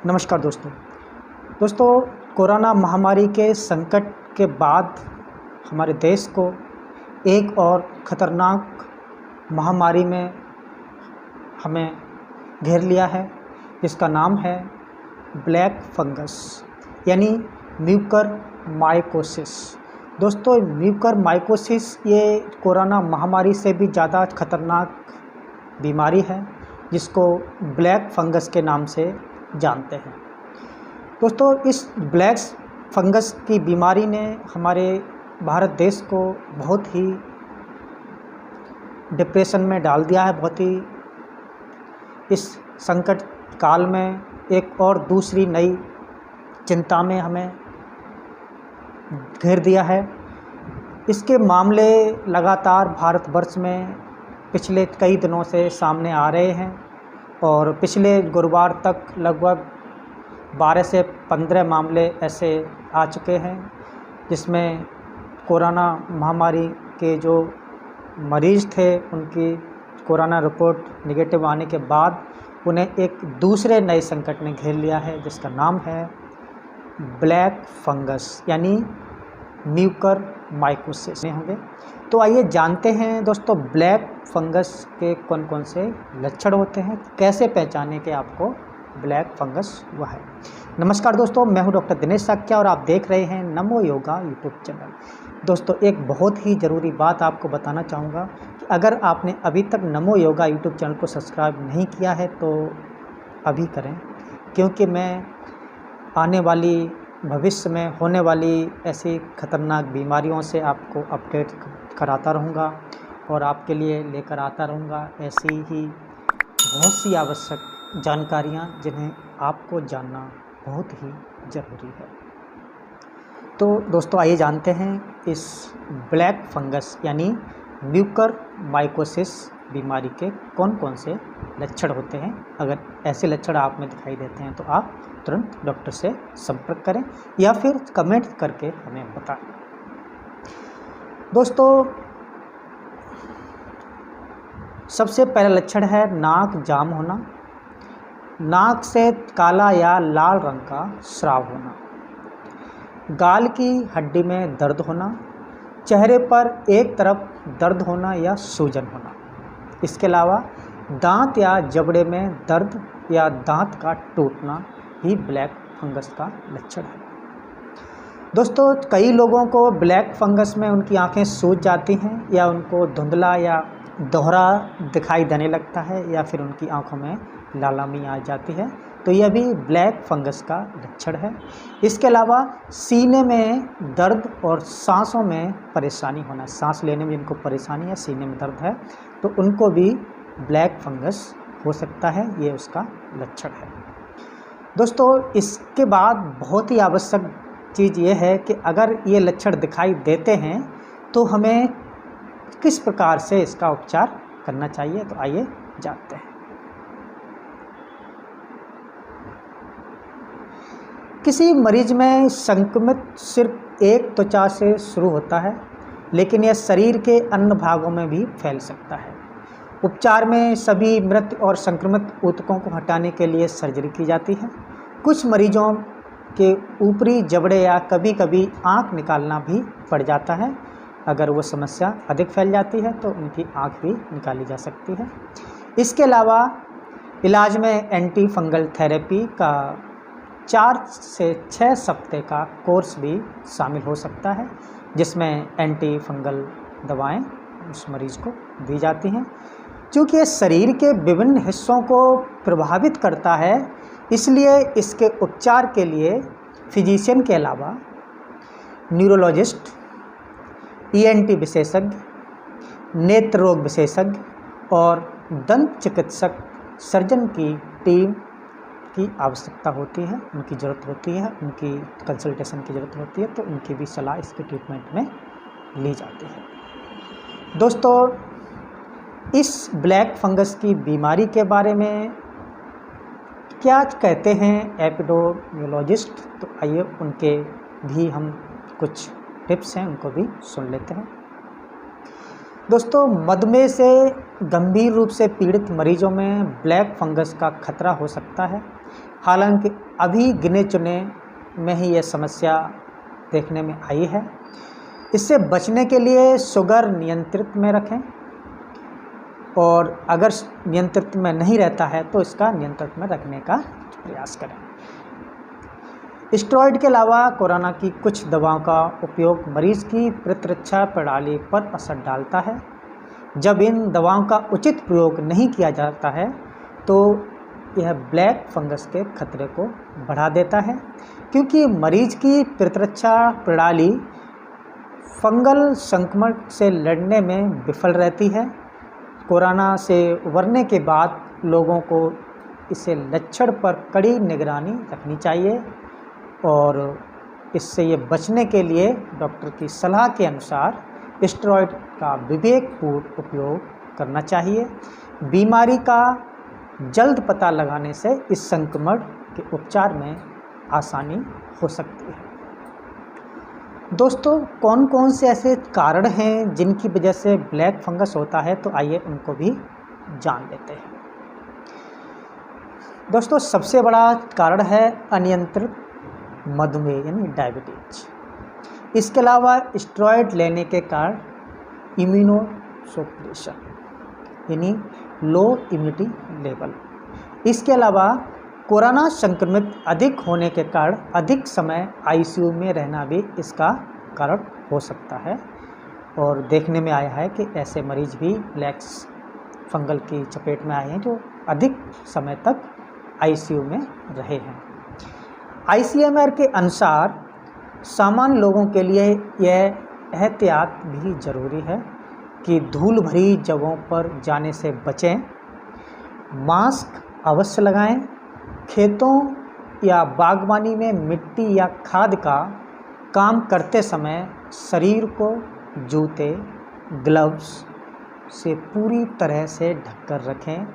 नमस्कार दोस्तों कोरोना महामारी के संकट के बाद हमारे देश को एक और ख़तरनाक महामारी में हमें घेर लिया है, जिसका नाम है ब्लैक फंगस यानी म्यूकरमाइकोसिस। दोस्तों म्यूकरमाइकोसिस ये कोरोना महामारी से भी ज़्यादा ख़तरनाक बीमारी है, जिसको ब्लैक फंगस के नाम से जानते हैं। दोस्तों इस ब्लैक फंगस की बीमारी ने हमारे भारत देश को बहुत ही डिप्रेशन में डाल दिया है। बहुत ही इस संकट काल में एक और दूसरी नई चिंता में हमें घेर दिया है। इसके मामले लगातार भारतवर्ष में पिछले कई दिनों से सामने आ रहे हैं और पिछले गुरुवार तक लगभग 12 से 15 मामले ऐसे आ चुके हैं, जिसमें कोरोना महामारी के जो मरीज़ थे उनकी कोरोना रिपोर्ट निगेटिव आने के बाद उन्हें एक दूसरे नए संकट ने घेर लिया है, जिसका नाम है ब्लैक फंगस यानी म्यूकरमाइकोसिस होंगे। तो आइए जानते हैं दोस्तों ब्लैक फंगस के कौन कौन से लक्षण होते हैं, कैसे पहचाने के आपको ब्लैक फंगस हुआ है। नमस्कार दोस्तों, मैं हूं डॉक्टर दिनेश साक्या और आप देख रहे हैं नमो योगा यूट्यूब चैनल। दोस्तों एक बहुत ही ज़रूरी बात आपको बताना चाहूँगा कि अगर आपने अभी तक नमो योगा यूट्यूब चैनल को सब्सक्राइब नहीं किया है तो अभी करें, क्योंकि मैं आने वाली भविष्य में होने वाली ऐसी ख़तरनाक बीमारियों से आपको अपडेट कराता रहूँगा और आपके लिए लेकर आता रहूँगा ऐसी ही बहुत सी आवश्यक जानकारियाँ जिन्हें आपको जानना बहुत ही ज़रूरी है। तो दोस्तों आइए जानते हैं इस ब्लैक फंगस यानी म्यूकरमाइकोसिस बीमारी के कौन कौन से लक्षण होते हैं। अगर ऐसे लक्षण आप में दिखाई देते हैं तो आप तुरंत डॉक्टर से संपर्क करें या फिर कमेंट करके हमें बताएं। दोस्तों सबसे पहला लक्षण है नाक जाम होना, नाक से काला या लाल रंग का स्राव होना, गाल की हड्डी में दर्द होना, चेहरे पर एक तरफ दर्द होना या सूजन होना। इसके अलावा दांत या जबड़े में दर्द या दांत का टूटना ही ब्लैक फंगस का लक्षण है। दोस्तों कई लोगों को ब्लैक फंगस में उनकी आंखें सूज जाती हैं या उनको धुंधला या दोहरा दिखाई देने लगता है या फिर उनकी आंखों में लालामी आ जाती है, तो यह भी ब्लैक फंगस का लक्षण है। इसके अलावा सीने में दर्द और सांसों में परेशानी होना, सांस लेने में जिनको परेशानी है, सीने में दर्द है, तो उनको भी ब्लैक फंगस हो सकता है, ये उसका लक्षण है। दोस्तों इसके बाद बहुत ही आवश्यक चीज़ ये है कि अगर ये लक्षण दिखाई देते हैं तो हमें किस प्रकार से इसका उपचार करना चाहिए। तो आइए जानते हैं। किसी मरीज में संक्रमित सिर्फ एक त्वचा से शुरू होता है, लेकिन यह शरीर के अन्य भागों में भी फैल सकता है। उपचार में सभी मृत और संक्रमित ऊतकों को हटाने के लिए सर्जरी की जाती है। कुछ मरीजों के ऊपरी जबड़े या कभी कभी आँख निकालना भी पड़ जाता है। अगर वो समस्या अधिक फैल जाती है तो उनकी आँख भी निकाली जा सकती है। इसके अलावा इलाज में एंटी फंगल थेरेपी का 4 से 6 सप्ताह का कोर्स भी शामिल हो सकता है, जिसमें एंटी फंगल दवाएं उस मरीज़ को दी जाती हैं। क्योंकि ये शरीर के विभिन्न हिस्सों को प्रभावित करता है, इसलिए इसके उपचार के लिए फिजिशियन के अलावा न्यूरोलॉजिस्ट, ईएनटी विशेषज्ञ, नेत्र रोग विशेषज्ञ और दंत चिकित्सक सर्जन की टीम की आवश्यकता होती है, उनकी ज़रूरत होती है, उनकी कंसल्टेशन की ज़रूरत होती है, तो उनकी भी सलाह इसके ट्रीटमेंट में ली जाती है। दोस्तों इस ब्लैक फंगस की बीमारी के बारे में क्या कहते हैं एपिडेमियोलॉजिस्ट, तो आइए उनके भी हम कुछ टिप्स हैं उनको भी सुन लेते हैं। दोस्तों मधुमेह से गंभीर रूप से पीड़ित मरीजों में ब्लैक फंगस का खतरा हो सकता है। हालांकि अभी गिने चुने में ही ये समस्या देखने में आई है। इससे बचने के लिए शुगर नियंत्रित में रखें, और अगर नियंत्रित में नहीं रहता है तो इसका नियंत्रित में रखने का प्रयास करें। स्टेरॉयड के अलावा कोरोना की कुछ दवाओं का उपयोग मरीज की प्रतिरक्षा प्रणाली पर असर डालता है। जब इन दवाओं का उचित प्रयोग नहीं किया जाता है तो यह ब्लैक फंगस के खतरे को बढ़ा देता है, क्योंकि मरीज की प्रतिरक्षा प्रणाली फंगल संक्रमण से लड़ने में विफल रहती है। कोरोना से उबरने के बाद लोगों को इसे लक्षण पर कड़ी निगरानी रखनी चाहिए, और इससे ये बचने के लिए डॉक्टर की सलाह के अनुसार स्टेरॉयड का विवेकपूर्ण उपयोग करना चाहिए। बीमारी का जल्द पता लगाने से इस संक्रमण के उपचार में आसानी हो सकती है। दोस्तों, कौन कौन से ऐसे कारण हैं जिनकी वजह से ब्लैक फंगस होता है, तो आइए उनको भी जान लेते हैं। दोस्तों, सबसे बड़ा कारण है अनियंत्रित मधुमेह यानी डायबिटीज। इसके अलावा स्टेरॉयड लेने के कारण इम्यूनोसप्रेशन यानी लो इम्यूनिटी लेवल। इसके अलावा कोरोना संक्रमित अधिक होने के कारण अधिक समय आईसीयू में रहना भी इसका कारण हो सकता है, और देखने में आया है कि ऐसे मरीज भी ब्लैक फंगल की चपेट में आए हैं जो अधिक समय तक आईसीयू में रहे हैं। आईसीएमआर के अनुसार सामान्य लोगों के लिए यह एहतियात भी ज़रूरी है कि धूल भरी जगहों पर जाने से बचें, मास्क अवश्य लगाएं, खेतों या बागवानी में मिट्टी या खाद का काम करते समय शरीर को जूते, ग्लव्स से पूरी तरह से ढककर रखें।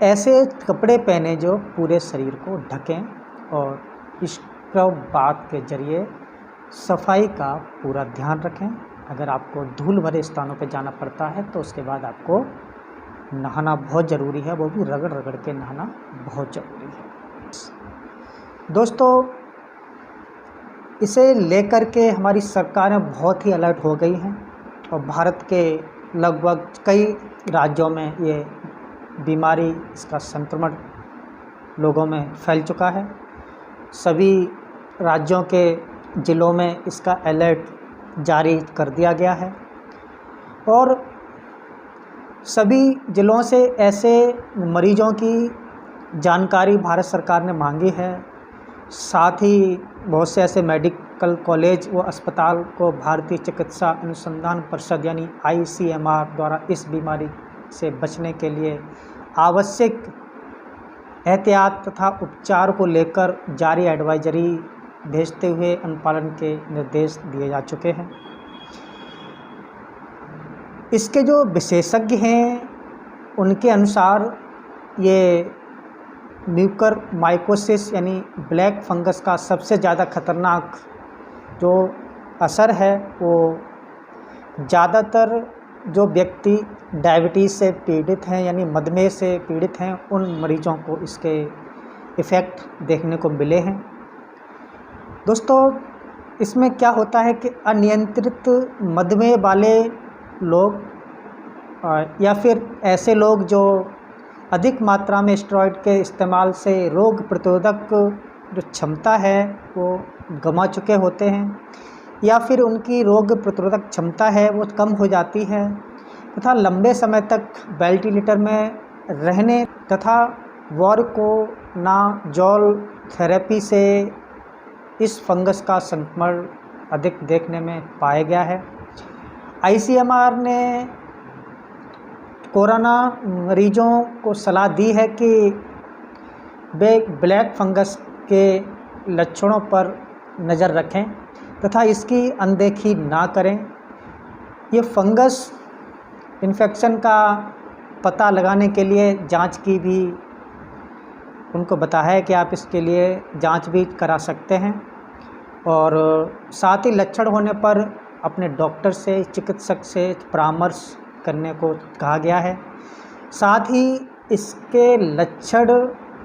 ऐसे कपड़े पहने जो पूरे शरीर को ढकें, और स्क्रब बाथ के जरिए सफाई का पूरा ध्यान रखें। अगर आपको धूल भरे स्थानों पर जाना पड़ता है तो उसके बाद आपको नहाना बहुत ज़रूरी है, वो भी रगड़ रगड़ के नहाना बहुत ज़रूरी है। दोस्तों, इसे लेकर के हमारी सरकारें बहुत ही अलर्ट हो गई हैं, और भारत के लगभग कई राज्यों में ये बीमारी, इसका संक्रमण लोगों में फैल चुका है। सभी राज्यों के ज़िलों में इसका अलर्ट जारी कर दिया गया है, और सभी ज़िलों से ऐसे मरीजों की जानकारी भारत सरकार ने मांगी है। साथ ही बहुत से ऐसे मेडिकल कॉलेज व अस्पताल को भारतीय चिकित्सा अनुसंधान परिषद यानी आईसीएमआर द्वारा इस बीमारी से बचने के लिए आवश्यक एहतियात तथा उपचार को लेकर जारी एडवाइजरी भेजते हुए अनुपालन के निर्देश दिए जा चुके हैं। इसके जो विशेषज्ञ हैं उनके अनुसार ये म्यूकरमाइकोसिस यानी ब्लैक फंगस का सबसे ज़्यादा खतरनाक जो असर है वो ज़्यादातर जो व्यक्ति डायबिटीज़ से पीड़ित हैं यानी मधुमेह से पीड़ित हैं उन मरीजों को इसके इफ़ेक्ट देखने को मिले हैं। दोस्तों, इसमें क्या होता है कि अनियंत्रित मधुमेह वाले लोग या फिर ऐसे लोग जो अधिक मात्रा में स्टेरॉयड के इस्तेमाल से रोग प्रतिरोधक जो क्षमता है वो गंवा चुके होते हैं, या फिर उनकी रोग प्रतिरोधक क्षमता है वो कम हो जाती है, तथा लंबे समय तक वेंटिलेटर में रहने तथा वर्कोनाजोल थेरेपी से इस फंगस का संक्रमण अधिक देखने में पाया गया है। आईसीएमआर ने कोरोना मरीजों को सलाह दी है कि वे ब्लैक फंगस के लक्षणों पर नज़र रखें तथा इसकी अनदेखी ना करें। ये फंगस इन्फेक्शन का पता लगाने के लिए जांच की भी उनको बताया है कि आप इसके लिए जांच भी करा सकते हैं, और साथ ही लक्षण होने पर अपने डॉक्टर से, चिकित्सक से परामर्श करने को कहा गया है। साथ ही इसके लक्षण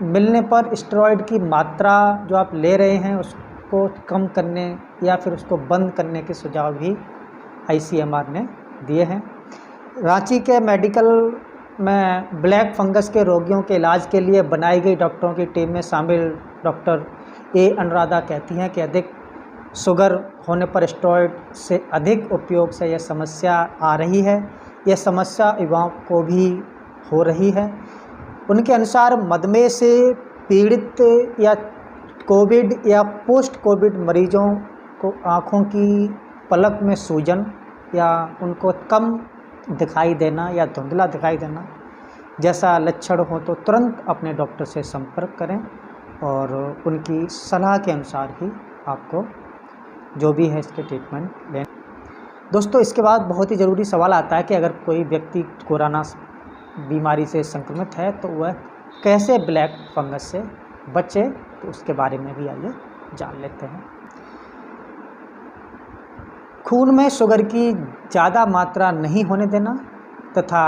मिलने पर स्टेरॉयड की मात्रा जो आप ले रहे हैं उसको कम करने या फिर उसको बंद करने के सुझाव भी ICMR ने दिए हैं। रांची के मेडिकल में ब्लैक फंगस के रोगियों के इलाज के लिए बनाई गई डॉक्टरों की टीम में शामिल डॉक्टर A अनुराधा कहती हैं कि अधिक शुगर होने पर स्टेरॉयड से अधिक उपयोग से यह समस्या आ रही है। यह समस्या युवाओं को भी हो रही है। उनके अनुसार मधुमेह से पीड़ित या कोविड या पोस्ट कोविड मरीजों को आँखों की पलक में सूजन या उनको कम दिखाई देना या धुंधला दिखाई देना जैसा लक्षण हो तो तुरंत अपने डॉक्टर से संपर्क करें और उनकी सलाह के अनुसार ही आपको जो भी है इसके ट्रीटमेंट लें। दोस्तों, इसके बाद बहुत ही ज़रूरी सवाल आता है कि अगर कोई व्यक्ति कोरोना बीमारी से संक्रमित है तो वह कैसे ब्लैक फंगस से बचे, तो उसके बारे में भी आइए जान लेते हैं। खून में शुगर की ज़्यादा मात्रा नहीं होने देना तथा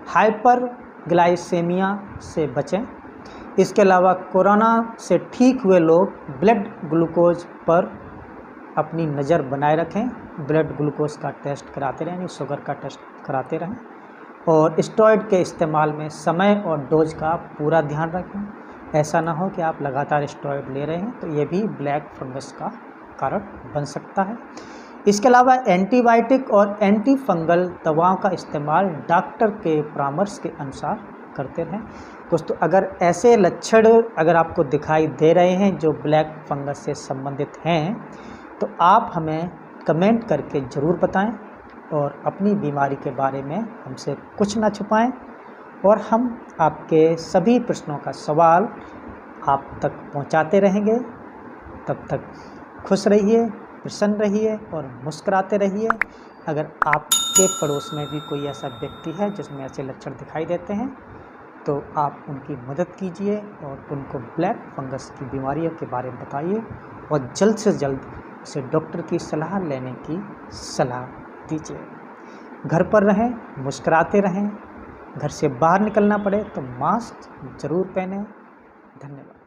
हाइपरग्लाइसेमिया से बचें। इसके अलावा कोरोना से ठीक हुए लोग ब्लड ग्लूकोज पर अपनी नज़र बनाए रखें। ब्लड ग्लूकोज का टेस्ट कराते रहें, यानी शुगर का टेस्ट कराते रहें और स्टेरॉयड के इस्तेमाल में समय और डोज का पूरा ध्यान रखें। ऐसा ना हो कि आप लगातार स्टेरॉयड ले रहे हैं, तो ये भी ब्लैक फंगस का कारण बन सकता है। इसके अलावा एंटीबायोटिक और एंटी फंगल दवाओं का इस्तेमाल डॉक्टर के परामर्श के अनुसार करते रहें। दोस्तों, अगर ऐसे लक्षण अगर आपको दिखाई दे रहे हैं जो ब्लैक फंगस से संबंधित हैं, तो आप हमें कमेंट करके ज़रूर बताएं और अपनी बीमारी के बारे में हमसे कुछ ना छुपाएं और हम आपके सभी प्रश्नों का सवाल आप तक पहुंचाते रहेंगे। तब तक खुश रहिए, प्रसन्न रहिए और मुस्कुराते रहिए। अगर आपके पड़ोस में भी कोई ऐसा व्यक्ति है जिसमें ऐसे लक्षण दिखाई देते हैं, तो आप उनकी मदद कीजिए और उनको ब्लैक फंगस की बीमारियों के बारे में बताइए और जल्द से जल्द उसे डॉक्टर की सलाह लेने की सलाह दीजिए। घर पर रहें, मुस्कुराते रहें। घर से बाहर निकलना पड़े तो मास्क ज़रूर पहनें। धन्यवाद।